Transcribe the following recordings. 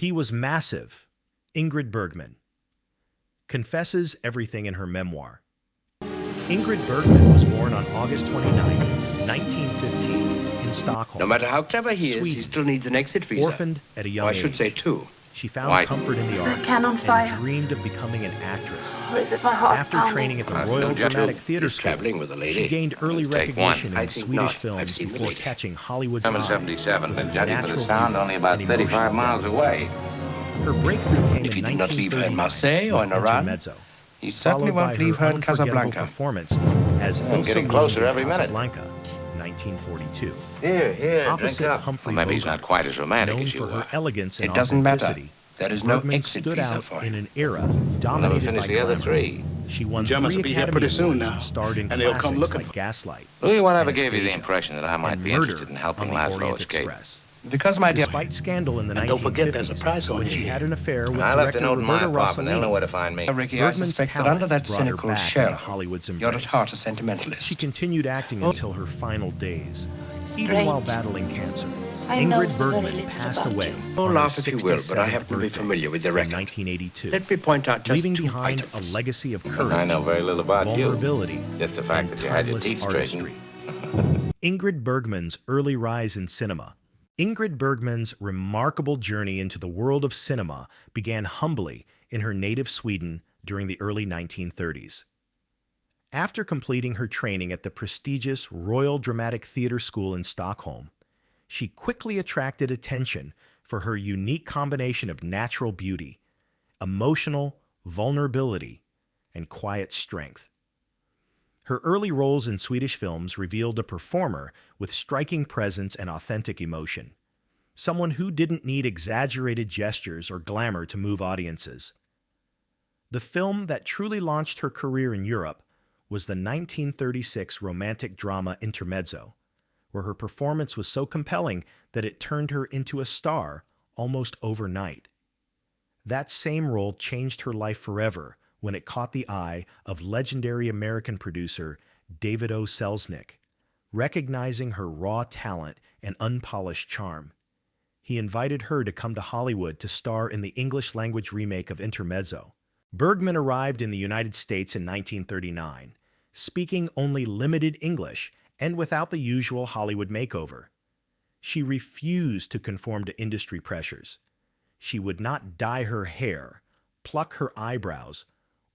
He was massive. Ingrid Bergman confesses everything in her memoir. Ingrid Bergman was born on August 29, 1915, in Stockholm. No matter how clever he is, he still needs an exit visa. Orphaned at a young age. I should say two. She found comfort in the arts and dreamed of becoming an actress. After training at the Royal Dramatic Theatre School, she gained early recognition in Swedish films before catching Hollywood's eye with her 777, been judging for the natural sound beauty only about and 35 miles emotional away. depth. Her breakthrough came If he in did not leave her in 1939 Marseille or in with Iran, Intermezzo, he certainly followed by won't leave her in unforgettable Casablanca. performance as I'm Ilsa getting Lund closer in every minute. Casablanca, 1942. Here, drink Opposite up. Humphrey Well, maybe he's Bogart, not quite as romantic known as you for her were. elegance and It doesn't matter. authenticity, There is no Bergman exit stood visa out for in him. an era We'll never dominated finish by the other glamour. three. She won Germans 3 will be here Academy pretty soon Awards now, and starred in and they'll come classics looking like for- Gaslight, Louis, whatever gave you the Anastasia, impression that I might and be Murder interested in on helping the Laszlo Orient escape? Express. Because, my dear, Despite scandal in the And don't forget there's a 1950s, price on when your she head. had an affair with I left a director note in my Roberto apartment. They'll know Rossellini, where to find me. Ricky, I Bergman's suspect that talent under that brought her cynical back shell, into Hollywood's you're at embrace. heart a sentimentalist. She continued acting until her final days, even Strange. while battling cancer. I know Ingrid so very Bergman little passed about away you. Oh, on her laugh if you will, but I 67th happen to be birthday familiar with the in record. 1982, Let me point out just leaving two behind items. a legacy of I courage, know very little about you. vulnerability, Just the fact and that you had your timeless teeth artistry. straightened. Ingrid Bergman's early rise in cinema. Ingrid Bergman's remarkable journey into the world of cinema began humbly in her native Sweden during the early 1930s. After completing her training at the prestigious Royal Dramatic Theatre School in Stockholm, she quickly attracted attention for her unique combination of natural beauty, emotional vulnerability, and quiet strength. Her early roles in Swedish films revealed a performer with striking presence and authentic emotion, someone who didn't need exaggerated gestures or glamour to move audiences. The film that truly launched her career in Europe was the 1936 romantic drama Intermezzo, where her performance was so compelling that it turned her into a star almost overnight. That same role changed her life forever when it caught the eye of legendary American producer David O. Selznick. Recognizing her raw talent and unpolished charm, he invited her to come to Hollywood to star in the English-language remake of Intermezzo. Bergman arrived in the United States in 1939, speaking only limited English and without the usual Hollywood makeover. She refused to conform to industry pressures. She would not dye her hair, pluck her eyebrows,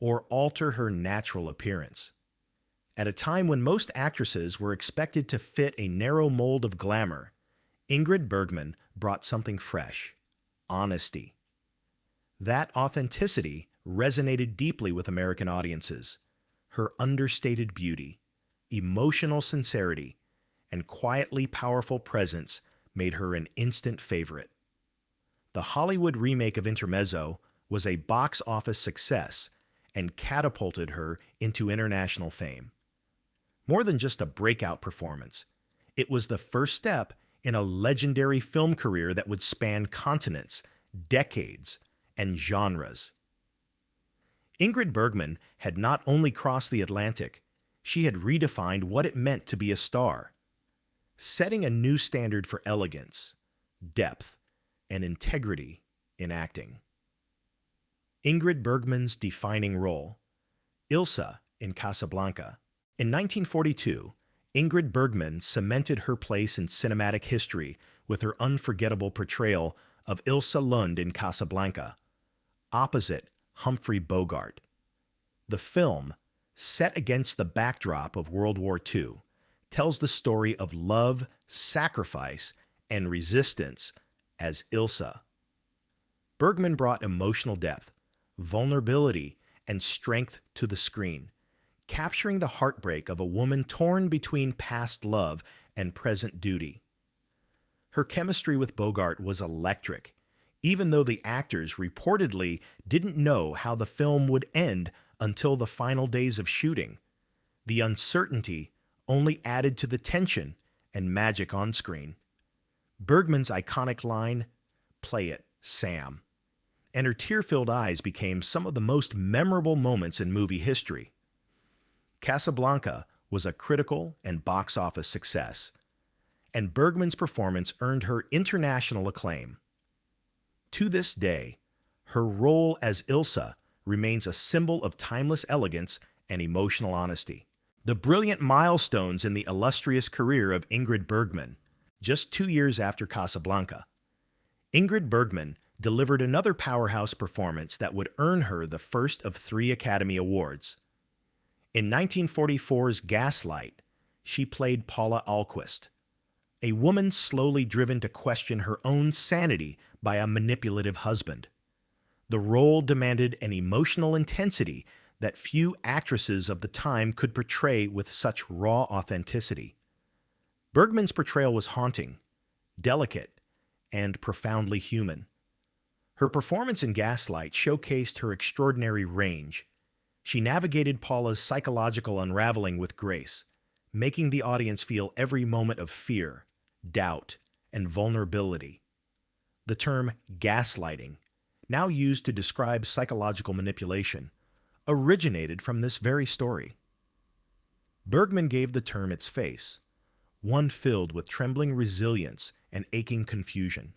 or alter her natural appearance. At a time when most actresses were expected to fit a narrow mold of glamour, Ingrid Bergman brought something fresh: honesty. That authenticity resonated deeply with American audiences. Her understated beauty, emotional sincerity, and quietly powerful presence made her an instant favorite. The Hollywood remake of Intermezzo was a box office success and catapulted her into international fame. More than just a breakout performance, it was the first step in a legendary film career that would span continents, decades, and genres. Ingrid Bergman had not only crossed the Atlantic, she had redefined what it meant to be a star, setting a new standard for elegance, depth, and integrity in acting. Ingrid Bergman's defining role: Ilsa in Casablanca. In 1942, Ingrid Bergman cemented her place in cinematic history with her unforgettable portrayal of Ilsa Lund in Casablanca, opposite Humphrey Bogart. The film, set against the backdrop of World War II, tells the story of love, sacrifice, and resistance as Ilsa. Bergman brought emotional depth, vulnerability, and strength to the screen, capturing the heartbreak of a woman torn between past love and present duty. Her chemistry with Bogart was electric, even though the actors reportedly didn't know how the film would end until the final days of shooting. The uncertainty only added to the tension and magic on screen. Bergman's iconic line, "Play it, Sam," and her tear-filled eyes became some of the most memorable moments in movie history. Casablanca was a critical and box office success, and Bergman's performance earned her international acclaim. To this day, her role as Ilsa remains a symbol of timeless elegance and emotional honesty. The brilliant milestones in the illustrious career of Ingrid Bergman. Just 2 years after Casablanca, Ingrid Bergman delivered another powerhouse performance that would earn her the first of 3 Academy Awards. In 1944's Gaslight, she played Paula Ahlquist, a woman slowly driven to question her own sanity by a manipulative husband. The role demanded an emotional intensity that few actresses of the time could portray with such raw authenticity. Bergman's portrayal was haunting, delicate, and profoundly human. Her performance in Gaslight showcased her extraordinary range. She navigated Paula's psychological unraveling with grace, making the audience feel every moment of fear, doubt, and vulnerability. The term gaslighting, now used to describe psychological manipulation, originated from this very story. Bergman gave the term its face, one filled with trembling resilience and aching confusion.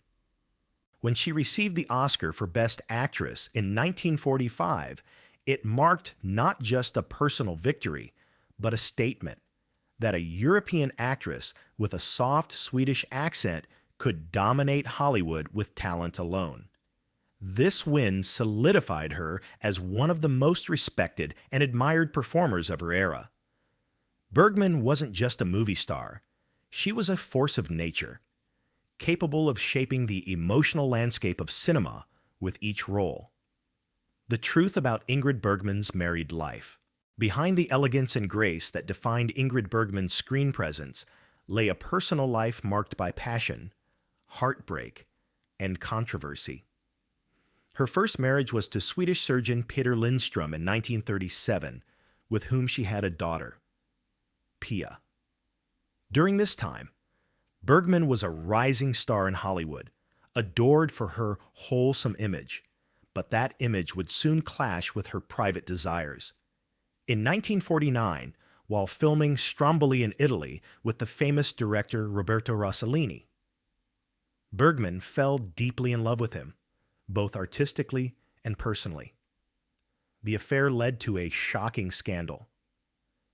When she received the Oscar for Best Actress in 1945, it marked not just a personal victory, but a statement that a European actress with a soft Swedish accent could dominate Hollywood with talent alone. This win solidified her as one of the most respected and admired performers of her era. Bergman wasn't just a movie star. She was a force of nature, capable of shaping the emotional landscape of cinema with each role. The truth about Ingrid Bergman's married life. Behind the elegance and grace that defined Ingrid Bergman's screen presence lay a personal life marked by passion, heartbreak, and controversy. Her first marriage was to Swedish surgeon Peter Lindström in 1937, with whom she had a daughter, Pia. During this time, Bergman was a rising star in Hollywood, adored for her wholesome image, but that image would soon clash with her private desires. In 1949, while filming Stromboli in Italy with the famous director Roberto Rossellini, Bergman fell deeply in love with him, both artistically and personally. The affair led to a shocking scandal.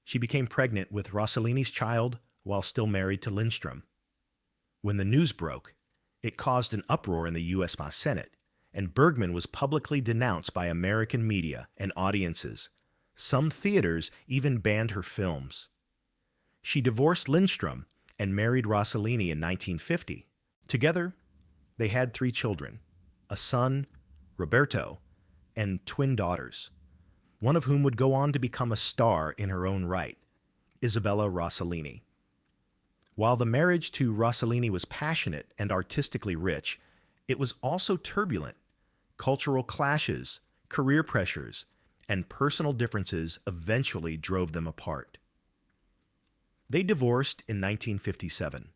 She became pregnant with Rossellini's child while still married to Lindström. When the news broke, it caused an uproar in the U.S. Senate, and Bergman was publicly denounced by American media and audiences. Some theaters even banned her films. She divorced Lindström and married Rossellini in 1950. Together, they had 3 children, a son, Roberto, and twin daughters, one of whom would go on to become a star in her own right, Isabella Rossellini. While the marriage to Rossellini was passionate and artistically rich, it was also turbulent. Cultural clashes, career pressures, and personal differences eventually drove them apart. They divorced in 1957.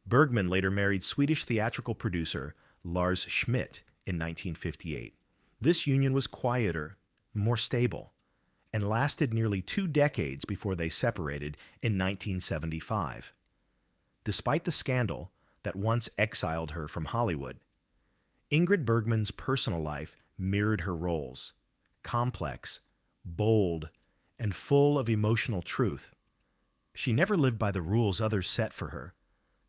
Bergman later married Swedish theatrical producer Lars Schmidt in 1958. This union was quieter, more stable, and lasted nearly 2 decades before they separated in 1975. Despite the scandal that once exiled her from Hollywood, Ingrid Bergman's personal life mirrored her roles, complex, bold, and full of emotional truth. She never lived by the rules others set for her,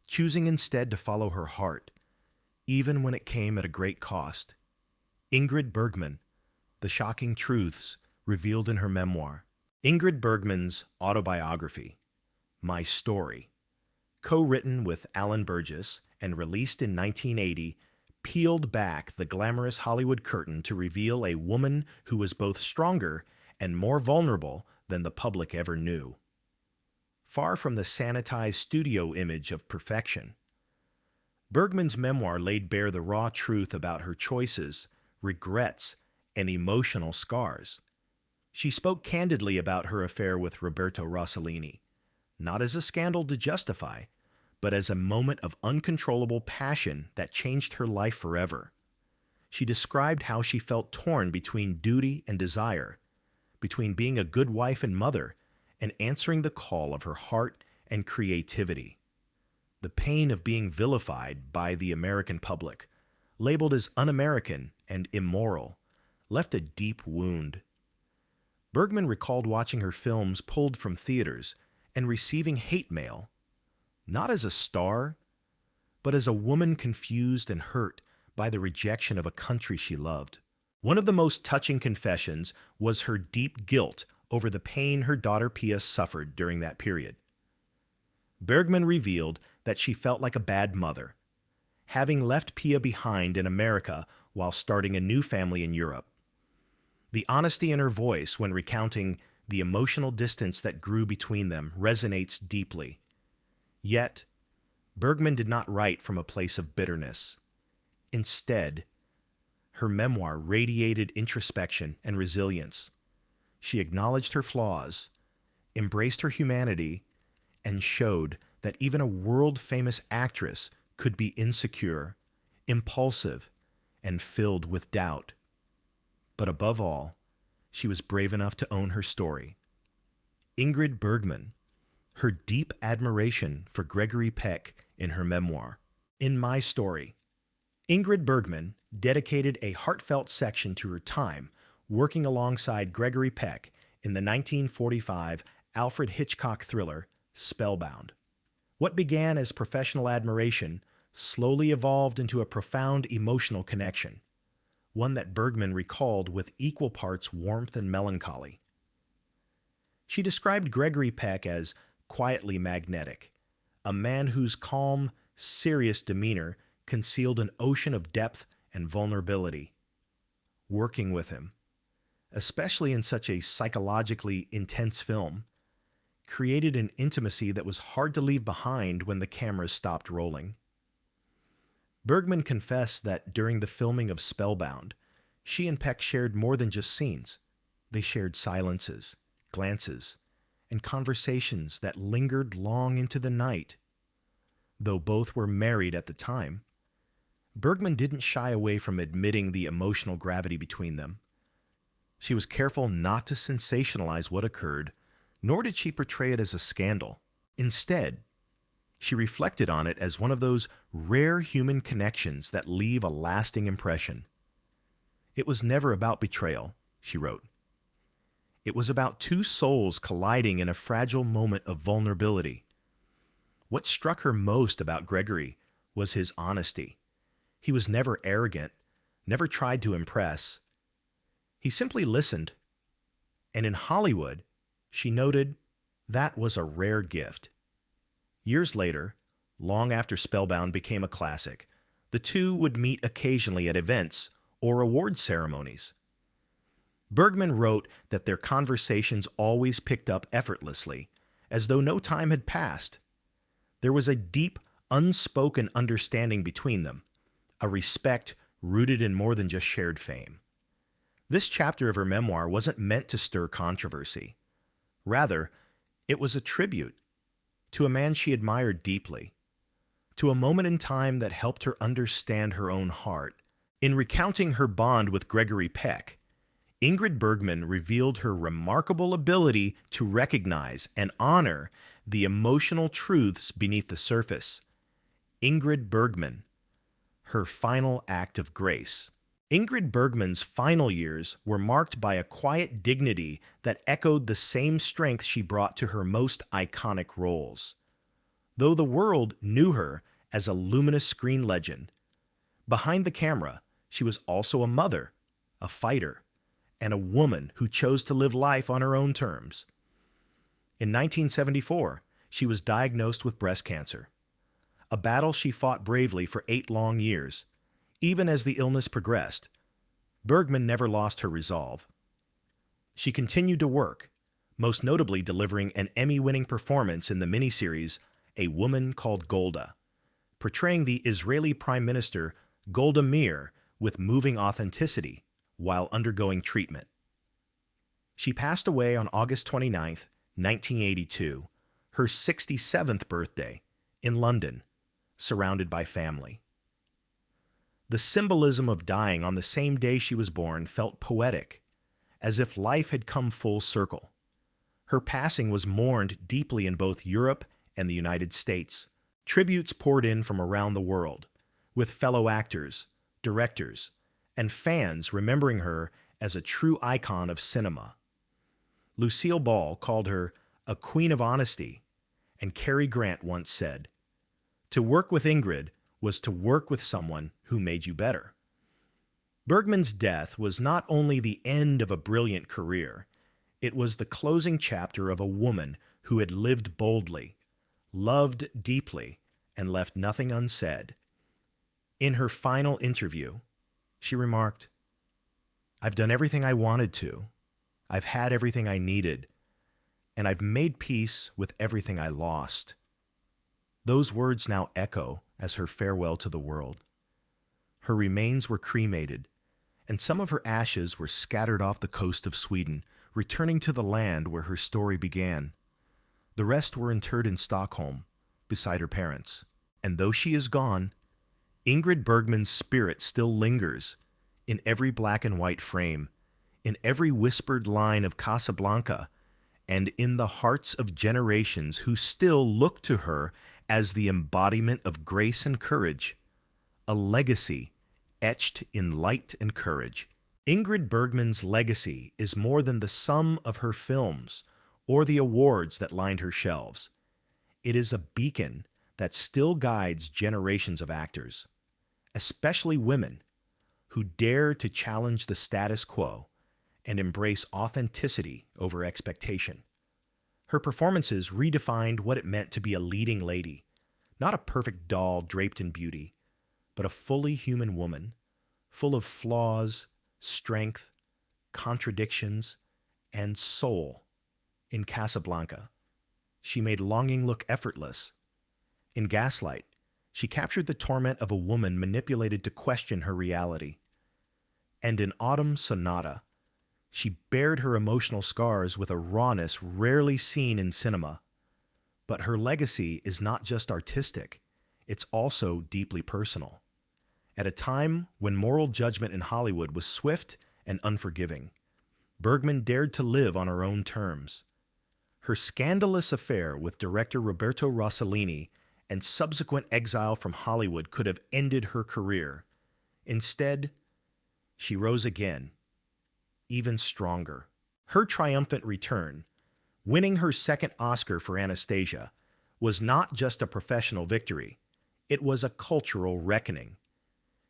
choosing instead to follow her heart, even when it came at a great cost. Ingrid Bergman, The Shocking Truths Revealed in Her Memoir. Ingrid Bergman's autobiography, My Story, co-written with Alan Burgess and released in 1980, peeled back the glamorous Hollywood curtain to reveal a woman who was both stronger and more vulnerable than the public ever knew. Far from the sanitized studio image of perfection, Bergman's memoir laid bare the raw truth about her choices, regrets, and emotional scars. She spoke candidly about her affair with Roberto Rossellini, not as a scandal to justify, but as a moment of uncontrollable passion that changed her life forever. She described how she felt torn between duty and desire, between being a good wife and mother, and answering the call of her heart and creativity. The pain of being vilified by the American public, labeled as un-American and immoral, left a deep wound. Bergman recalled watching her films pulled from theaters and receiving hate mail, not as a star, but as a woman confused and hurt by the rejection of a country she loved. One of the most touching confessions was her deep guilt over the pain her daughter Pia suffered during that period. Bergman revealed that she felt like a bad mother, having left Pia behind in America while starting a new family in Europe. The honesty in her voice when recounting the emotional distance that grew between them resonates deeply. Yet, Bergman did not write from a place of bitterness. Instead, her memoir radiated introspection and resilience. She acknowledged her flaws, embraced her humanity, and showed that even a world-famous actress could be insecure, impulsive, and filled with doubt. But above all, she was brave enough to own her story. Ingrid Bergman, her deep admiration for Gregory Peck in her memoir. In my story, Ingrid Bergman dedicated a heartfelt section to her time working alongside Gregory Peck in the 1945 Alfred Hitchcock thriller Spellbound. What began as professional admiration slowly evolved into a profound emotional connection, one that Bergman recalled with equal parts warmth and melancholy. She described Gregory Peck as quietly magnetic, a man whose calm, serious demeanor concealed an ocean of depth and vulnerability. Working with him, especially in such a psychologically intense film, created an intimacy that was hard to leave behind when the cameras stopped rolling. Bergman confessed that during the filming of Spellbound, she and Peck shared more than just scenes. They shared silences, glances, and conversations that lingered long into the night. Though both were married at the time, Bergman didn't shy away from admitting the emotional gravity between them. She was careful not to sensationalize what occurred, nor did she portray it as a scandal. Instead, she reflected on it as one of those rare human connections that leave a lasting impression. It was never about betrayal, she wrote. It was about two souls colliding in a fragile moment of vulnerability. What struck her most about Gregory was his honesty. He was never arrogant, never tried to impress. He simply listened. And in Hollywood, she noted, that was a rare gift. Years later, long after Spellbound became a classic, the two would meet occasionally at events or award ceremonies. Bergman wrote that their conversations always picked up effortlessly, as though no time had passed. There was a deep, unspoken understanding between them, a respect rooted in more than just shared fame. This chapter of her memoir wasn't meant to stir controversy. Rather, it was a tribute to a man she admired deeply, to a moment in time that helped her understand her own heart. In recounting her bond with Gregory Peck, Ingrid Bergman revealed her remarkable ability to recognize and honor the emotional truths beneath the surface. Ingrid Bergman, her final act of grace. Ingrid Bergman's final years were marked by a quiet dignity that echoed the same strength she brought to her most iconic roles. Though the world knew her as a luminous screen legend, behind the camera, she was also a mother, a fighter, and a woman who chose to live life on her own terms. In 1974, she was diagnosed with breast cancer, a battle she fought bravely for 8 long years. Even as the illness progressed, Bergman never lost her resolve. She continued to work, most notably delivering an Emmy-winning performance in the miniseries A Woman Called Golda, portraying the Israeli Prime Minister Golda Meir with moving authenticity while undergoing treatment. She passed away on August 29, 1982, her 67th birthday, in London, surrounded by family. The symbolism of dying on the same day she was born felt poetic, as if life had come full circle. Her passing was mourned deeply in both Europe and the United States. Tributes poured in from around the world, with fellow actors, directors, and fans remembering her as a true icon of cinema. Lucille Ball called her a queen of honesty, and Cary Grant once said, "To work with Ingrid was to work with someone who made you better." Bergman's death was not only the end of a brilliant career, it was the closing chapter of a woman who had lived boldly, loved deeply, and left nothing unsaid. In her final interview, she remarked, "I've done everything I wanted to. I've had everything I needed, and I've made peace with everything I lost." Those words now echo as her farewell to the world. Her remains were cremated, and some of her ashes were scattered off the coast of Sweden, returning to the land where her story began. The rest were interred in Stockholm, beside her parents. And though she is gone, Ingrid Bergman's spirit still lingers in every black and white frame, in every whispered line of Casablanca, and in the hearts of generations who still look to her as the embodiment of grace and courage, a legacy etched in light and courage. Ingrid Bergman's legacy is more than the sum of her films or the awards that lined her shelves. It is a beacon that still guides generations of actors, especially women, who dare to challenge the status quo and embrace authenticity over expectation. Her performances redefined what it meant to be a leading lady, not a perfect doll draped in beauty, but a fully human woman, full of flaws, strength, contradictions, and soul. In Casablanca, she made longing look effortless. In Gaslight, she captured the torment of a woman manipulated to question her reality. And in Autumn Sonata, she bared her emotional scars with a rawness rarely seen in cinema. But her legacy is not just artistic, it's also deeply personal. At a time when moral judgment in Hollywood was swift and unforgiving, Bergman dared to live on her own terms. Her scandalous affair with director Roberto Rossellini and subsequent exile from Hollywood could have ended her career. Instead, she rose again, even stronger. Her triumphant return, winning her second Oscar for Anastasia, was not just a professional victory, it was a cultural reckoning.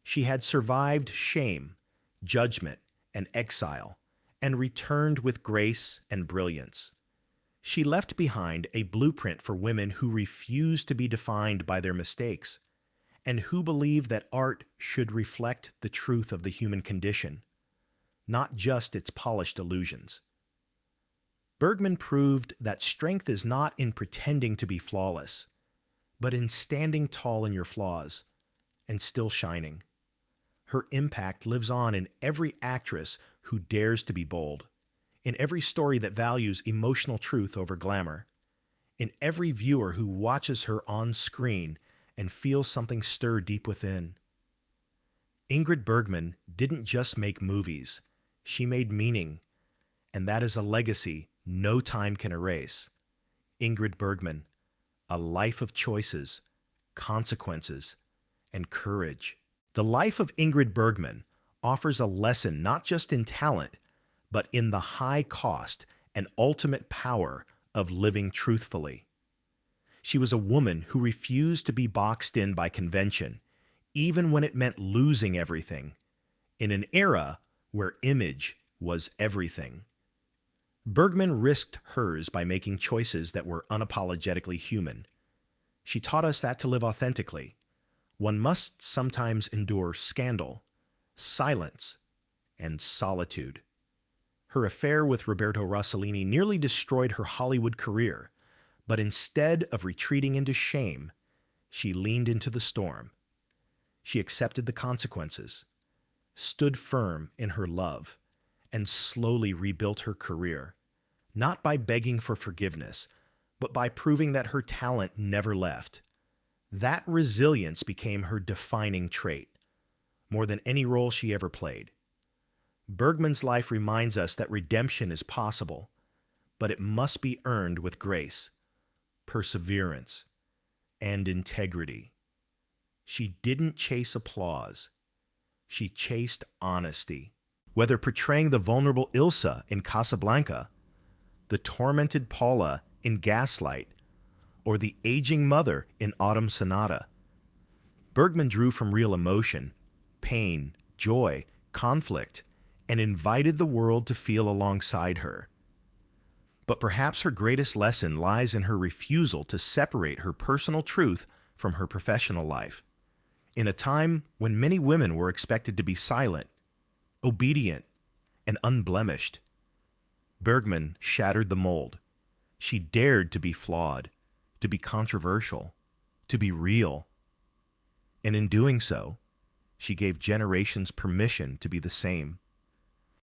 She had survived shame, judgment, and exile, and returned with grace and brilliance. She left behind a blueprint for women who refuse to be defined by their mistakes, and who believe that art should reflect the truth of the human condition, not just its polished illusions. Bergman proved that strength is not in pretending to be flawless, but in standing tall in your flaws and still shining. Her impact lives on in every actress who dares to be bold, in every story that values emotional truth over glamour, in every viewer who watches her on screen and feels something stir deep within. Ingrid Bergman didn't just make movies, she made meaning, and that is a legacy no time can erase. Ingrid Bergman, a life of choices, consequences, and courage. The life of Ingrid Bergman offers a lesson not just in talent, but in the high cost and ultimate power of living truthfully. She was a woman who refused to be boxed in by convention, even when it meant losing everything, in an era where image was everything. Bergman risked hers by making choices that were unapologetically human. She taught us that to live authentically, one must sometimes endure scandal, silence, and solitude. Her affair with Roberto Rossellini nearly destroyed her Hollywood career, but instead of retreating into shame, she leaned into the storm. She accepted the consequences, stood firm in her love, and slowly rebuilt her career, not by begging for forgiveness, but by proving that her talent never left. That resilience became her defining trait, more than any role she ever played. Bergman's life reminds us that redemption is possible, but it must be earned with grace, perseverance, and integrity. She didn't chase applause. She chased honesty. Whether portraying the vulnerable Ilsa in Casablanca, the tormented Paula in Gaslight, or the aging mother in Autumn Sonata, Bergman drew from real emotion, pain, joy, conflict, and invited the world to feel alongside her. But perhaps her greatest lesson lies in her refusal to separate her personal truth from her professional life. In a time when many women were expected to be silent, obedient, and unblemished, Bergman shattered the mold. She dared to be flawed, to be controversial, to be real. And in doing so, she gave generations permission to be the same.